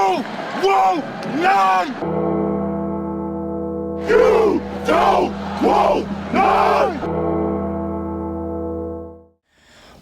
won't none! You don't want none!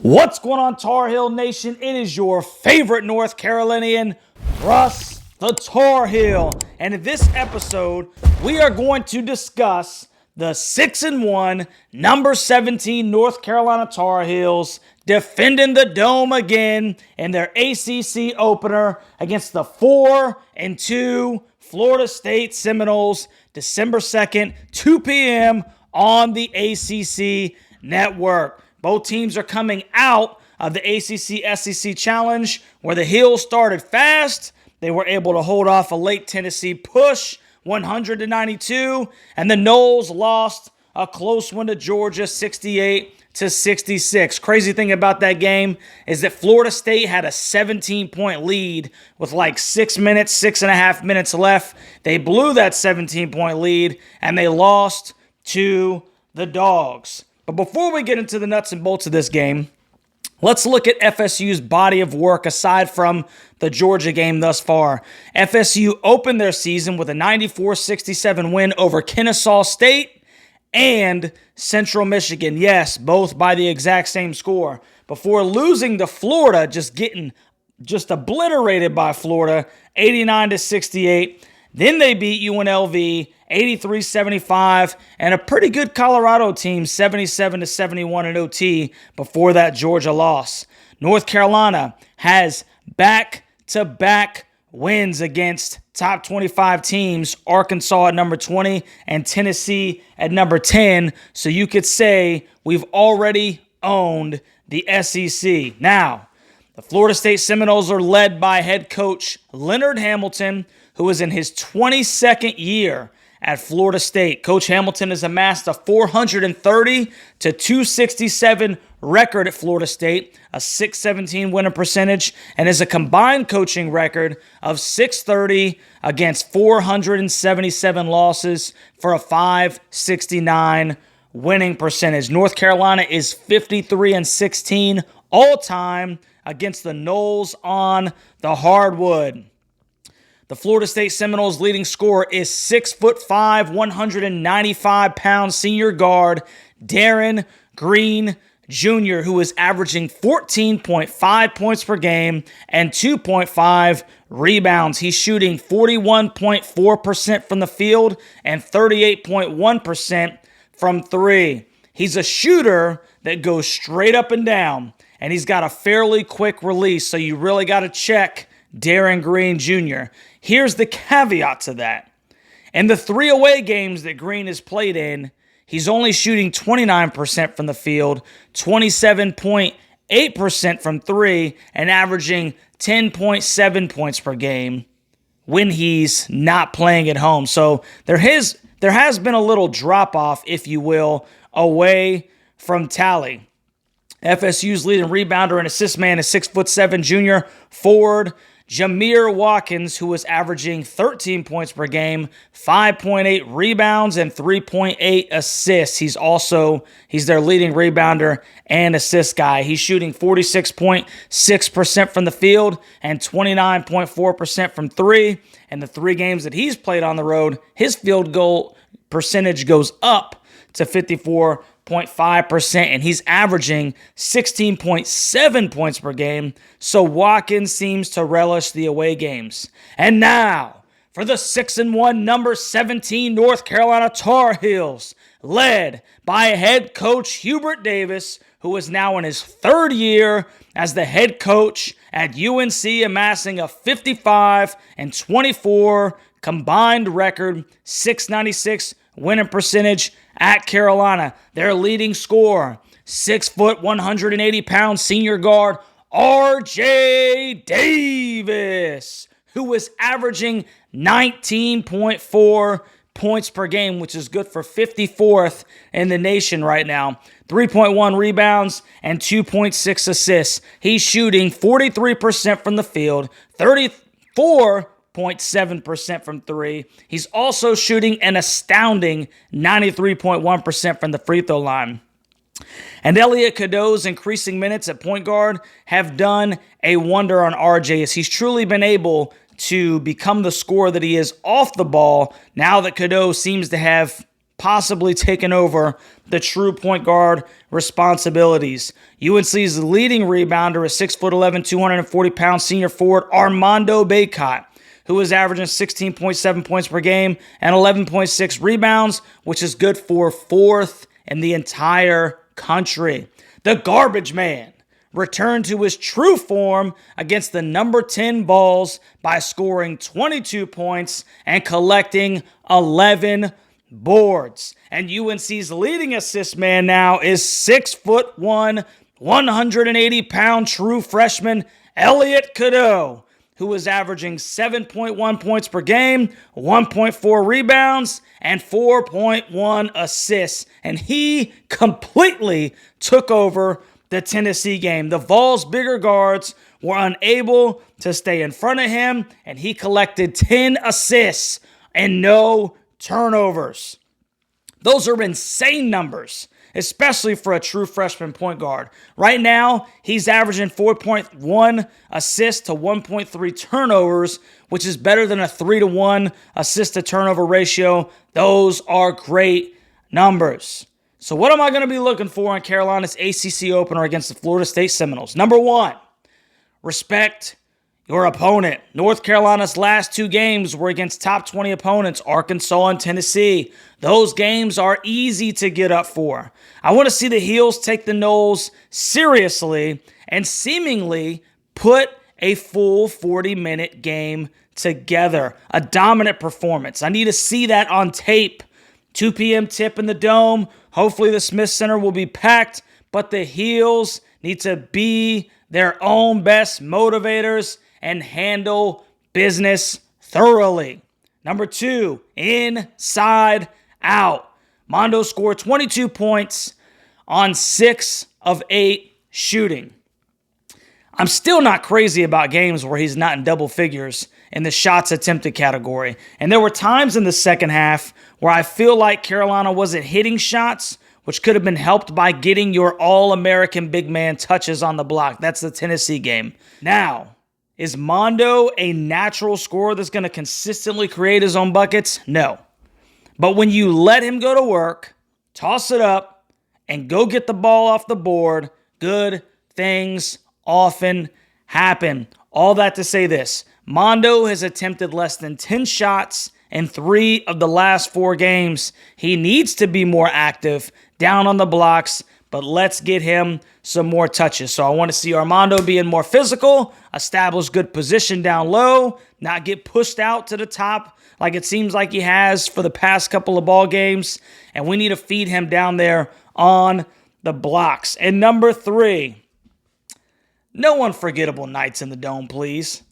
What's going on, Tar Heel Nation? It is your favorite North Carolinian, Russ the Tar Heel. And in this episode, we are going to discuss the 6-1, number 17 North Carolina Tar Heels defending the Dome again in their ACC opener against the 4-2 Florida State Seminoles, December 2nd, 2 p.m. on the ACC network. Both teams are coming out of the ACC-SEC Challenge, where the Heels started fast. They were able to hold off a late Tennessee push, 100-92, and the Noles lost a close one to Georgia, 68-66. Crazy thing about that game is that Florida State had a 17-point lead with like 6.5 minutes left. They blew that 17-point lead, and they lost to the Dogs. But before we get into the nuts and bolts of this game, let's look at FSU's body of work aside from the Georgia game thus far. FSU opened their season with a 94-67 win over Kennesaw State and Central Michigan. Yes, both by the exact same score. Before losing to Florida, getting obliterated by Florida, 89-68. Then they beat UNLV 83-75, and a pretty good Colorado team, 77-71 in OT before that Georgia loss. North Carolina has back-to-back wins against top 25 teams, Arkansas at number 20 and Tennessee at number 10. So you could say we've already owned the SEC. Now, the Florida State Seminoles are led by head coach Leonard Hamilton, who is in his 22nd year at Florida State. Coach Hamilton has amassed a 430-267 record at Florida State, a .617 winning percentage, and has a combined coaching record of .630 against 477 losses for a .569 winning percentage. North Carolina is 53-16 all-time against the Noles on the hardwood. The Florida State Seminoles' leading scorer is 6'5", 195-pound senior guard Darren Green Jr., who is averaging 14.5 points per game and 2.5 rebounds. He's shooting 41.4% from the field and 38.1% from three. He's a shooter that goes straight up and down, and he's got a fairly quick release, so you really got to check Darren Green Jr. Here's the caveat to that. In the 3 away games that Green has played in, he's only shooting 29% from the field, 27.8% from three, and averaging 10.7 points per game when he's not playing at home. So there has been a little drop-off, if you will, away from tally. FSU's leading rebounder and assist man is 6'7" junior forward Jameer Watkins, who is averaging 13 points per game, 5.8 rebounds, and 3.8 assists. He's their leading rebounder and assist guy. He's shooting 46.6% from the field and 29.4% from three. In the 3 games that he's played on the road, his field goal percentage goes up to 54.5%, and he's averaging 16.7 points per game, so Watkins seems to relish the away games. And now, for the 6-1 number 17 North Carolina Tar Heels, led by head coach Hubert Davis, who is now in his 3rd year as the head coach at UNC, amassing a 55-24 combined record, .696 winning percentage at Carolina. Their leading scorer, 180-pound senior guard R.J. Davis, who is averaging 19.4 points per game, which is good for 54th in the nation right now. 3.1 rebounds and 2.6 assists. He's shooting 43% from the field, 34.7% from three. He's also shooting an astounding 93.1% from the free throw line. And Elliot Cadeau's increasing minutes at point guard have done a wonder on RJ, as he's truly been able to become the scorer that he is off the ball now that Cadeau seems to have possibly taken over the true point guard responsibilities. UNC's leading rebounder is 6'11", 240-pound senior forward Armando Bacot, who is averaging 16.7 points per game and 11.6 rebounds, which is good for fourth in the entire country. The garbage man returned to his true form against the number 10 Vols by scoring 22 points and collecting 11 boards. And UNC's leading assist man now is 6'1", 180-pound true freshman Elliot Cadeau, who is averaging 7.1 points per game, 1.4 rebounds, and 4.1 assists. And he completely took over the Tennessee game. The Vols' bigger guards were unable to stay in front of him, and he collected 10 assists and no turnovers. Those are insane numbers, especially for a true freshman point guard. Right now, he's averaging 4.1 assists to 1.3 turnovers, which is better than a 3-to-1 assist to turnover ratio. Those are great numbers. So what am I going to be looking for in Carolina's ACC opener against the Florida State Seminoles? Number one, respect your opponent. North Carolina's last two games were against top 20 opponents, Arkansas and Tennessee. Those games are easy to get up for. I want to see the Heels take the Noles seriously and seemingly put a full 40-minute game together. A dominant performance. I need to see that on tape. 2 p.m. tip in the Dome. Hopefully the Smith Center will be packed, but the Heels need to be their own best motivators and handle business thoroughly. Number two, inside out. Mondo scored 22 points on 6 of 8 shooting. I'm still not crazy about games where he's not in double figures in the shots attempted category. And there were times in the second half where I feel like Carolina wasn't hitting shots, which could have been helped by getting your all-American big man touches on the block. That's the Tennessee game. Now, is Mondo a natural scorer that's going to consistently create his own buckets? No. But when you let him go to work, toss it up, and go get the ball off the board, good things often happen. All that to say this, Mondo has attempted less than 10 shots in 3 of the last 4 games. He needs to be more active down on the blocks, but let's get him some more touches. So I want to see Armando being more physical, establish good position down low, not get pushed out to the top like it seems like he has for the past couple of ball games, and we need to feed him down there on the blocks. And number 3, no unforgettable nights in the Dome, please.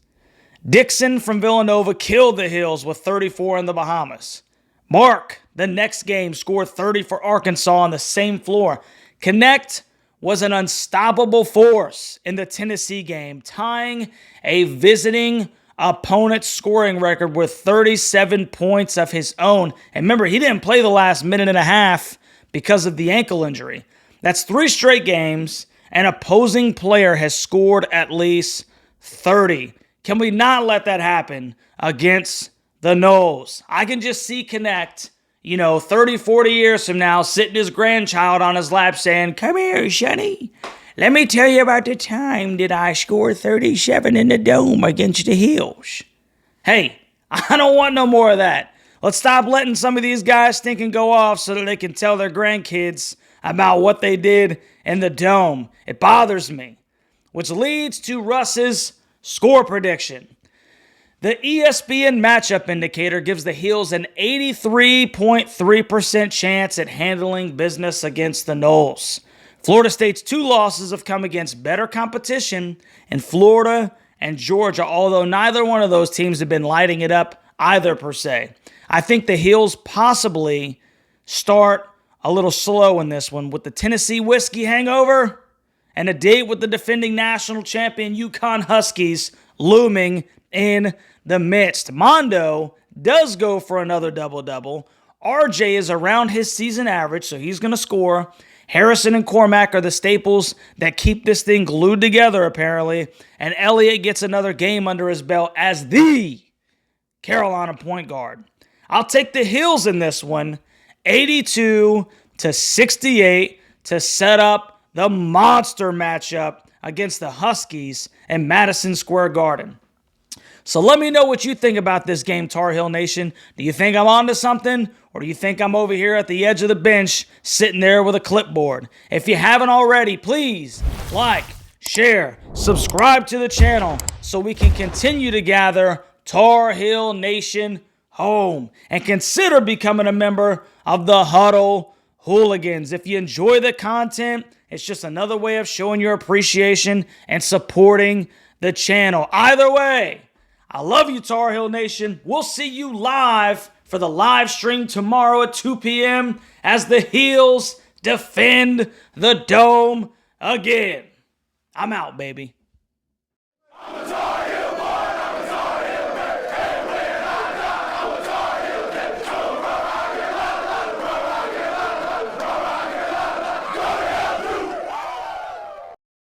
Dixon from Villanova killed the Hills with 34 in the Bahamas. Mark, the next game, scored 30 for Arkansas on the same floor. Connect was an unstoppable force in the Tennessee game, tying a visiting opponent's scoring record with 37 points of his own. And remember, he didn't play the last minute and a half because of the ankle injury. That's 3 straight games. An opposing player has scored at least 30. Can we not let that happen against the Noles? I can just see Connect, 30, 40 years from now, sitting his grandchild on his lap saying, "Come here, Sonny. Let me tell you about the time that I scored 37 in the Dome against the Hills." Hey, I don't want no more of that. Let's stop letting some of these guys think and go off so that they can tell their grandkids about what they did in the Dome. It bothers me. Which leads to Russ's score prediction. The ESPN matchup indicator gives the Heels an 83.3% chance at handling business against the Noles. Florida State's 2 losses have come against better competition in Florida and Georgia, although neither one of those teams have been lighting it up either per se. I think the Heels possibly start a little slow in this one with the Tennessee whiskey hangover and a date with the defending national champion UCONN Huskies looming in the midst. Mondo does go for another double-double. RJ is around his season average, so he's going to score. Harrison and Cormac are the staples that keep this thing glued together, apparently. And Elliott gets another game under his belt as the Carolina point guard. I'll take the Heels in this one, 82-68, to set up the monster matchup against the Huskies in Madison Square Garden. So let me know what you think about this game, Tar Heel Nation. Do you think I'm onto something? Or do you think I'm over here at the edge of the bench sitting there with a clipboard? If you haven't already, please like, share, subscribe to the channel so we can continue to gather Tar Heel Nation home. And consider becoming a member of the Huddle Hooligans. If you enjoy the content, it's just another way of showing your appreciation and supporting the channel. Either way, I love you, Tar Heel Nation. We'll see you live for the live stream tomorrow at 2 p.m. as the Heels defend the Dome again. I'm out, baby.